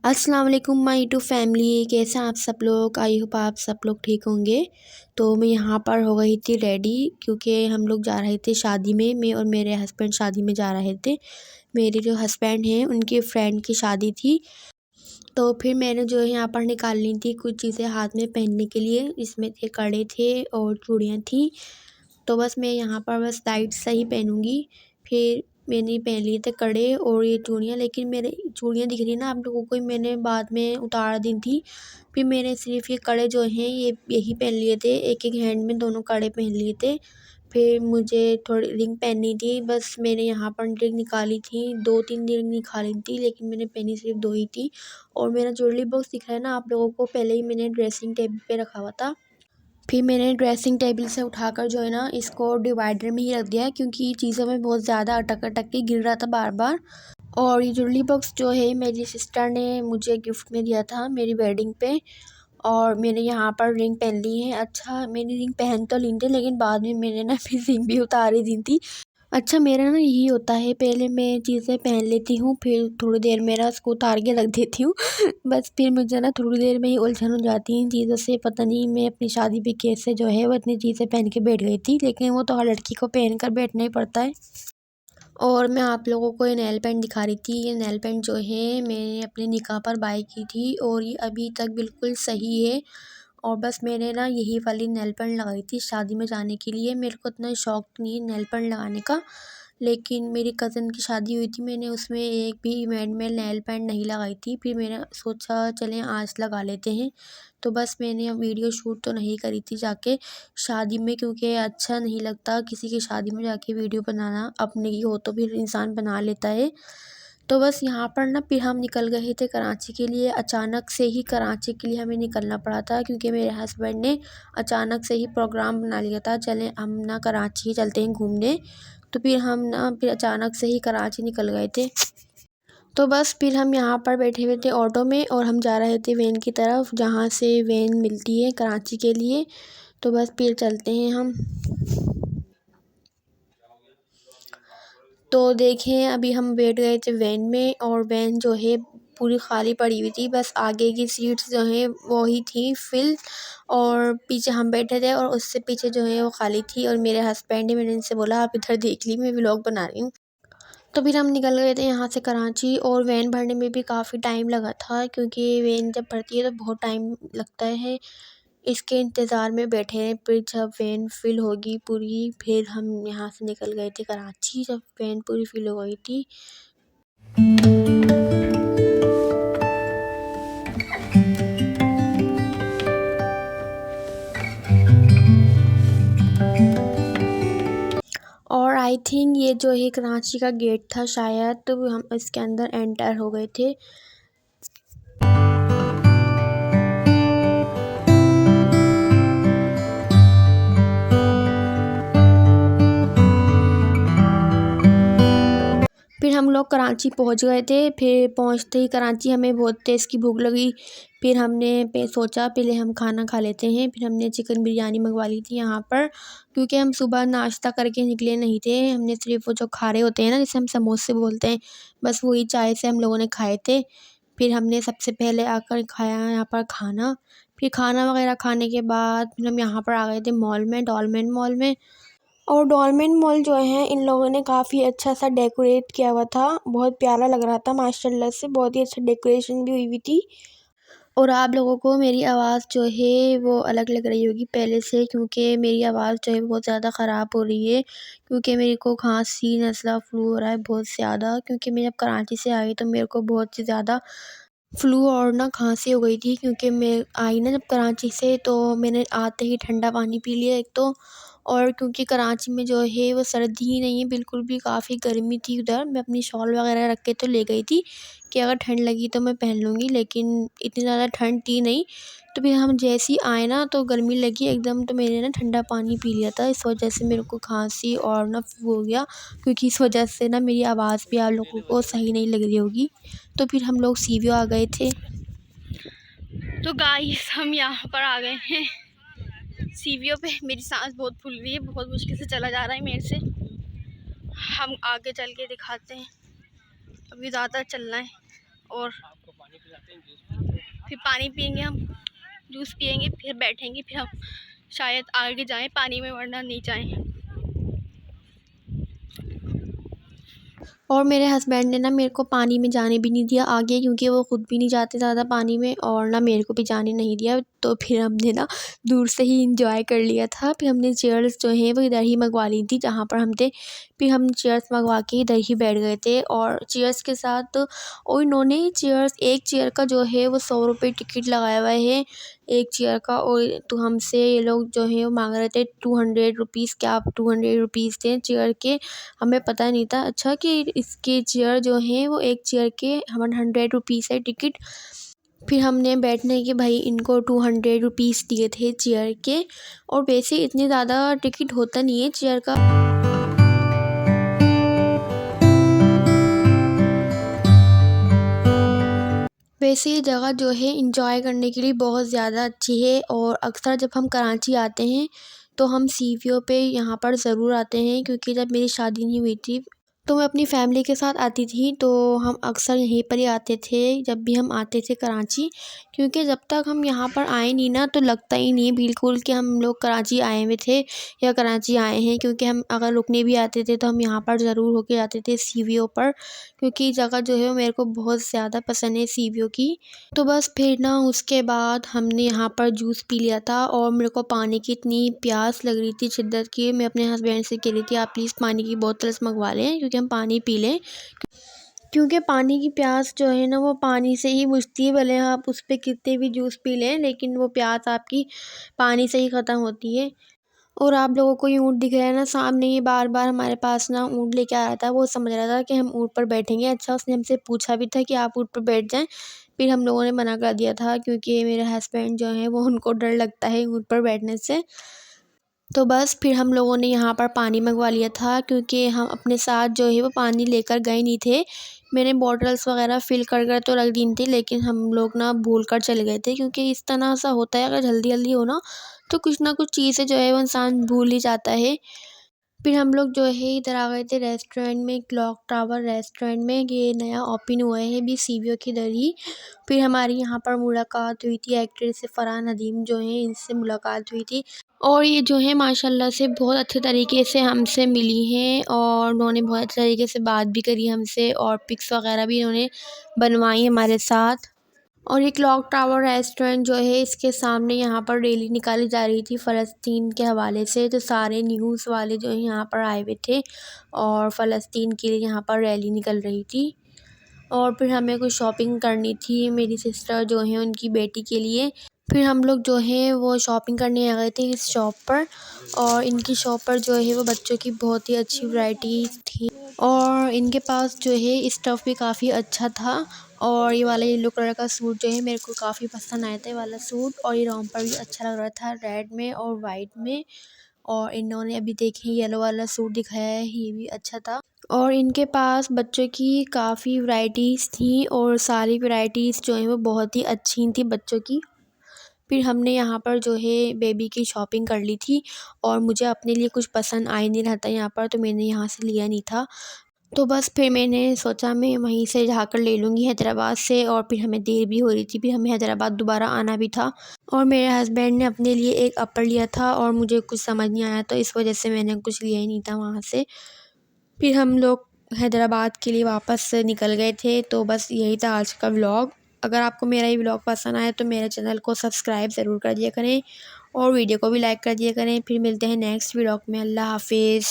अस्सलाम वालेकुम my YouTube family, कैसे हैं आप सब लोग। आई होप आप सब लोग ठीक होंगे। तो मैं यहाँ पर हो गई थी रेडी, क्योंकि हम लोग जा रहे थे शादी में। मैं और मेरे हस्बैंड शादी में जा रहे थे। मेरे जो हस्बैंड हैं उनके फ्रेंड की शादी थी। तो फिर मैंने जो है यहाँ पर निकाल ली थी कुछ चीज़ें हाथ में पहनने के लिए। इसमें थे कड़े थे और चूड़ियाँ थी। तो बस मैं यहाँ पर बस लाइट सा ही पहनूँगी। फिर मैंने पहन लिए थे कड़े और ये चूड़ियाँ, लेकिन मेरे चूड़ियाँ दिख रही ना आप लोगों को, मैंने बाद में उतार दी थी। फिर मैंने सिर्फ ये कड़े जो हैं ये यही पहन लिए थे, एक एक हैंड में दोनों कड़े पहन लिए थे। फिर मुझे थोड़ी रिंग पहननी थी, बस मैंने यहाँ पर रिंग निकाली थी, 2-3 रिंग निकाली थी, लेकिन मैंने पहनी सिर्फ 2 ही थी। और मेरा ज्वेलरी बॉक्स दिख रहा है ना आप लोगों को, पहले ही मैंने ड्रेसिंग टेबल पे रखा हुआ था। फिर मैंने ड्रेसिंग टेबल से उठाकर जो है ना इसको डिवाइडर में ही रख दिया, क्योंकि चीज़ों में बहुत ज़्यादा अटक अटक के गिर रहा था बार बार। और ये ज्वेलरी बॉक्स जो है मेरी सिस्टर ने मुझे गिफ्ट में दिया था मेरी वेडिंग पे। और मैंने यहाँ पर रिंग पहन ली है। अच्छा, मैंने रिंग पहन तो ली थी, लेकिन बाद में मैंने ना फिर रिंग भी उतार ही दी थी। अच्छा, मेरा ना यही होता है, पहले मैं चीज़ें पहन लेती हूँ, फिर थोड़ी देर मेरा उसको उतार के रख देती हूँ। बस फिर मुझे ना थोड़ी देर में ही उलझन हो जाती है इन चीज़ों से। पता नहीं मैं अपनी शादी पे कैसे जो है वो इतनी चीज़ें पहन के बैठ गई थी, लेकिन वो तो हर लड़की को पहन कर बैठना ही पड़ता है। और मैं आप लोगों को ये नेल पेंट दिखा रही थी। ये नेल पेंट जो है मैंने अपने निकाह पर बाय की थी और ये अभी तक बिल्कुल सही है। और बस मैंने ना यही वाली नेल पेंट लगाई थी शादी में जाने के लिए। मेरे को इतना शौक नहीं है नेल पेंट लगाने का, लेकिन मेरी कज़न की शादी हुई थी, मैंने उसमें एक भी इवेंट में नेल पेंट नहीं लगाई थी। फिर मैंने सोचा चलें आज लगा लेते हैं। तो बस मैंने वीडियो शूट तो नहीं करी थी जाके शादी में, क्योंकि अच्छा नहीं लगता किसी की शादी में जाके वीडियो बनाना। अपने की हो तो फिर इंसान बना लेता है। तो बस यहाँ पर ना फिर हम निकल गए थे कराची के लिए। अचानक से ही कराची के लिए हमें निकलना पड़ा था, क्योंकि मेरे हस्बैंड ने अचानक से ही प्रोग्राम बना लिया था, चलें हम ना कराची ही चलते हैं घूमने। तो फिर हम ना फिर अचानक से ही कराची निकल गए थे। तो बस फिर हम यहाँ पर बैठे हुए थे ऑटो में और हम जा रहे थे वैन की तरफ, जहाँ से वैन मिलती है कराची के लिए। तो बस फिर चलते हैं हम। तो देखें अभी हम बैठ गए थे वैन में और वैन जो है पूरी खाली पड़ी हुई थी, बस आगे की सीट्स जो हैं वो ही थी फिल। और पीछे हम बैठे थे और उससे पीछे जो है वो खाली थी। और मेरे हस्बैंड ने, मैंने इनसे बोला आप इधर देख ली, मैं व्लॉग बना रही हूँ। तो फिर हम निकल गए थे यहाँ से कराची। और वैन भरने में भी काफ़ी टाइम लगा था, क्योंकि वैन जब भरती है तो बहुत टाइम लगता है। इसके इंतज़ार में बैठे हैं, फिर जब वैन फिल होगी पूरी फिर हम यहाँ से निकल गए थे कराची, जब वैन पूरी फिल हो गई थी। और आई थिंक ये जो है कराची का गेट था शायद, तो हम इसके अंदर एंटर हो गए थे। फिर हम लोग कराची पहुंच गए थे। फिर पहुंचते ही कराची हमें बहुत तेज़ की भूख लगी। फिर हमने सोचा पहले हम खाना खा लेते हैं। फिर हमने चिकन बिरयानी मंगवा ली थी यहाँ पर, क्योंकि हम सुबह नाश्ता करके निकले नहीं थे। हमने सिर्फ वो जो खारे होते हैं ना, जिसे हम समोसे बोलते हैं, बस वही चाय से हम लोगों ने खाए थे। फिर हमने सबसे पहले आकर खाया यहाँ पर खाना। फिर खाना वगैरह खाने के बाद फिर हम यहाँ पर आ गए थे मॉल में, डॉलमेन मॉल में। और डॉलमेन मॉल जो है इन लोगों ने काफ़ी अच्छा सा डेकोरेट किया हुआ था, बहुत प्यारा लग रहा था माशाल्लाह से, बहुत ही अच्छा डेकोरेशन भी हुई हुई थी। और आप लोगों को मेरी आवाज़ जो है वो अलग लग रही होगी पहले से, क्योंकि मेरी आवाज़ जो है बहुत ज़्यादा ख़राब हो रही है, क्योंकि मेरे को खांसी नज़ला फ्लू हो रहा है बहुत ज़्यादा। क्योंकि मैं जब कराची से आई तो मेरे को बहुत ही ज़्यादा फ्लू और ना खांसी हो गई थी, क्योंकि मैं आई ना जब कराची से तो मैंने आते ही ठंडा पानी पी लिया एक तो। और क्योंकि कराची में जो है वो सर्दी ही नहीं है बिल्कुल भी, काफ़ी गर्मी थी उधर। मैं अपनी शॉल वगैरह रख के तो ले गई थी कि अगर ठंड लगी तो मैं पहन लूँगी, लेकिन इतनी ज़्यादा ठंड थी नहीं। तो फिर हम जैसे ही आए ना तो गर्मी लगी एकदम, तो मैंने ना ठंडा पानी पी लिया था, इस वजह से मेरे को खांसी और ना फ्लू हो गया। क्योंकि इस वजह से ना मेरी आवाज़ भी आप लोगों को सही नहीं लग रही होगी। तो फिर हम लोग सीवीओ आ गए थे। तो गाइस हम यहाँ पर आ गए हैं सीवीओ पे। मेरी सांस बहुत फूल रही है, बहुत मुश्किल से चला जा रहा है मेरे से। हम आगे चल के दिखाते हैं, अभी ज़्यादा चलना है। और फिर पानी पियेंगे हम, जूस पियेंगे, फिर बैठेंगे, फिर हम शायद आगे जाएं पानी में, वरना नहीं जाएं। और मेरे हस्बैंड ने ना मेरे को पानी में जाने भी नहीं दिया आगे, क्योंकि वो खुद भी नहीं जाते ज़्यादा पानी में, और ना मेरे को भी जाने नहीं दिया। तो फिर हमने ना दूर से ही इंजॉय कर लिया था। फिर हमने चेयर्स जो हैं वो इधर ही मंगवा ली थी जहाँ पर हम थे। फिर हम चेयर्स मंगवा के इधर ही बैठ गए थे, और चेयर्स के साथ और इन्होंने चेयर्स, एक चेयर का जो है वो 100 रुपये टिकट लगाया हुआ है एक चेयर का। और तो हमसे ये लोग जो है वो मांग रहे थे 200 रुपीज़, क्या 200 रुपीज़ थे चेयर के। हमें पता नहीं था अच्छा कि इसके चेयर जो हैं वो एक चेयर के 100 रुपीज़ है टिकट। फिर हमने बैठने के भाई इनको 200 रुपीज़ दिए थे चेयर के। और वैसे इतने ज़्यादा टिकट होता नहीं है चेयर का। वैसे ये जगह जो है इंजॉय करने के लिए बहुत ज़्यादा अच्छी है, और अक्सर जब हम कराची आते हैं तो हम सी वी ओ पे यहाँ पर ज़रूर आते हैं, क्योंकि जब मेरी शादी नहीं हुई थी तो मैं अपनी फ़ैमिली के साथ आती थी, तो हम अक्सर यहीं पर ही आते थे जब भी हम आते थे कराची। क्योंकि जब तक हम यहाँ पर आए नहीं ना तो लगता ही नहीं बिल्कुल कि हम लोग कराची आए हुए थे या कराची आए हैं, क्योंकि हम अगर रुकने भी आते थे तो हम यहाँ पर ज़रूर होके आते थे सी वी ओ पर, क्योंकि जगह जो है वो मेरे को बहुत ज़्यादा पसंद है सी वी ओ की। तो बस फिर ना उसके बाद हमने यहाँ पर जूस पी लिया था, और मेरे को पानी की इतनी प्यास लग रही थी शिद्दत की। मैं अपने हस्बैंड से कह रही थी आप प्लीज़ पानी की बोतल्स मंगवा लें, क्योंकि हम पानी पी लें। क्योंकि पानी की प्यास जो है ना वो पानी से ही बुझती है, भले आप उस पे कितने भी जूस पी लें, लेकिन वो प्यास आपकी पानी से ही ख़त्म होती है। और आप लोगों को ये ऊँट दिख रहा है ना सामने, ये बार बार हमारे पास ना ऊँट लेके आ रहा था। वो समझ रहा था कि हम ऊँट पर बैठेंगे। अच्छा, उसने हमसे पूछा भी था कि आप ऊँट पर बैठ जाएं। फिर हम लोगों ने मना कर दिया था, क्योंकि मेरे हस्बैंड जो हैं वो उनको डर लगता है ऊँट पर बैठने से। तो बस फिर हम लोगों ने यहाँ पर पानी मंगवा लिया था, क्योंकि हम अपने साथ जो है वो पानी लेकर गए नहीं थे। मैंने बॉटल्स वगैरह फ़िल कर कर तो रख दी थी, लेकिन हम लोग ना भूल कर चले गए थे, क्योंकि इस तरह सा होता है अगर जल्दी जल्दी हो ना तो कुछ ना कुछ चीज़ें जो है वो इंसान भूल ही जाता है। फिर हम लोग जो है इधर आ गए थे रेस्टोरेंट में, क्लॉक टावर रेस्टोरेंट में। ये नया ओपन हुआ है अभी सी वी ओ के इधर ही। फिर हमारी यहाँ पर मुलाकात हुई थी एक्ट्रेस फरहान नदीम जो हैं, इनसे मुलाकात हुई थी। और ये जो है माशाल्लाह से बहुत अच्छे तरीके से हमसे मिली हैं, और उन्होंने बहुत अच्छे तरीके से बात भी करी हमसे, और पिक्स वगैरह भी इन्होंने बनवाई हमारे साथ। और ये क्लॉक टावर रेस्टोरेंट जो है इसके सामने यहाँ पर रैली निकाली जा रही थी फ़लस्तीन के हवाले से। तो सारे न्यूज़ वाले जो है यहाँ पर आए हुए थे, और फ़लस्तीन के लिए यहाँ पर रैली निकल रही थी। और फिर हमें कुछ शॉपिंग करनी थी मेरी सिस्टर जो है उनकी बेटी के लिए। फिर हम लोग जो है वो शॉपिंग करने आ गए थे इस शॉप पर, और इनकी शॉप पर जो है वो बच्चों की बहुत ही अच्छी वैरायटी थी, और इनके पास जो है स्टफ़ भी काफ़ी अच्छा था। और ये वाला येलो कलर का सूट जो है मेरे को काफ़ी पसंद आया था ये वाला सूट, और ये रोम्पर भी अच्छा लग रहा था रेड में और वाइट में। और इन्होंने अभी देखिए येलो वाला सूट दिखाया है, ये भी अच्छा था। और इनके पास बच्चों की काफ़ी वैराइटीज़ थी, और सारी वैराइटीज़ जो हैं वो बहुत ही अच्छी थी बच्चों की। फिर हमने यहाँ पर जो है बेबी की शॉपिंग कर ली थी, और मुझे अपने लिए कुछ पसंद आ ही नहीं रहा था यहाँ पर, तो मैंने यहाँ से लिया नहीं था। तो बस फिर मैंने सोचा मैं वहीं से जाकर ले लूँगी हैदराबाद से, और फिर हमें देर भी हो रही थी, फिर हमें हैदराबाद दोबारा आना भी था। और मेरे हस्बैंड ने अपने लिए एक अपर लिया था, और मुझे कुछ समझ नहीं आया, तो इस वजह से मैंने कुछ लिया ही नहीं था वहाँ से। फिर हम लोग हैदराबाद के लिए वापस निकल गए थे। तो बस यही था आज का व्लॉग। अगर आपको मेरा ये व्लॉग पसंद आए तो मेरे चैनल को सब्सक्राइब ज़रूर कर दिया करें, और वीडियो को भी लाइक कर दिया करें। फिर मिलते हैं नेक्स्ट व्लॉग में। अल्लाह हाफिज़।